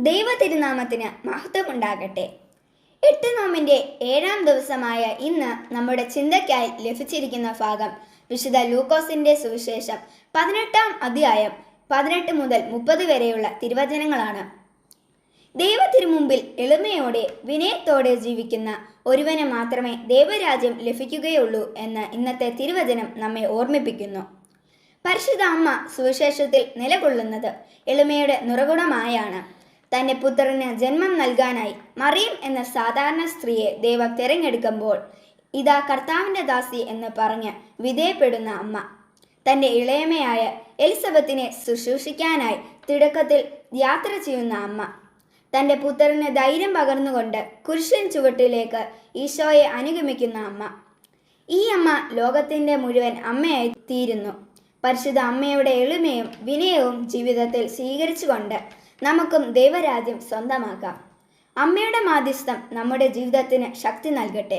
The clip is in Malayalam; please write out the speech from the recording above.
ദൈവ തിരുനാമത്തിന് മഹത്വമുണ്ടാകട്ടെ. 8 നോമ്പിന്റെ 7-ാം ദിവസമായ ഇന്ന് നമ്മുടെ ചിന്തയ്ക്കായി ലഭിച്ചിരിക്കുന്ന ഭാഗം വിശുദ്ധ ലൂക്കോസിന്റെ സുവിശേഷം 18-ാം അധ്യായം 18 മുതൽ 30 വരെയുള്ള തിരുവചനങ്ങളാണ്. ദൈവത്തിനുമുമ്പിൽ എളിമയോടെ വിനയത്തോടെ ജീവിക്കുന്ന ഒരുവന് മാത്രമേ ദൈവരാജ്യം ലഭിക്കുകയുള്ളൂ എന്ന് ഇന്നത്തെ തിരുവചനം നമ്മെ ഓർമ്മിപ്പിക്കുന്നു. പരിശുദ്ധ അമ്മ സുവിശേഷത്തിൽ നിലകൊള്ളുന്നത് എളിമയുടെ നിറകുടമായാണ്. തൻ്റെ പുത്രന് ജന്മം നൽകാനായി മറിയം എന്ന സാധാരണ സ്ത്രീയെ ദൈവം തിരഞ്ഞെടുക്കുമ്പോൾ ഇതാ കർത്താവിൻ്റെ ദാസി എന്ന് പറഞ്ഞ് വിധേയപ്പെടുന്ന അമ്മ, തൻ്റെ ഇളയമയായ എലിസബത്തിനെ ശുശ്രൂഷിക്കാനായി തിടുക്കത്തിൽ യാത്ര ചെയ്യുന്ന അമ്മ, തൻ്റെ പുത്രന് ധൈര്യം പകർന്നുകൊണ്ട് കുരിശിൻ ചുവട്ടിലേക്ക് ഈശോയെ അനുഗമിക്കുന്ന അമ്മ. ഈ അമ്മ ലോകത്തിൻ്റെ മുഴുവൻ അമ്മയായി തീരുന്നു. പരിശുദ്ധ അമ്മയുടെ എളിമയും വിനയവും ജീവിതത്തിൽ സ്വീകരിച്ചുകൊണ്ട് നമുക്കും ദൈവരാജ്യം സ്വന്തമാക്കാം. അമ്മയുടെ മാധ്യസ്ഥം നമ്മുടെ ജീവിതത്തിന് ശക്തി നൽകട്ടെ.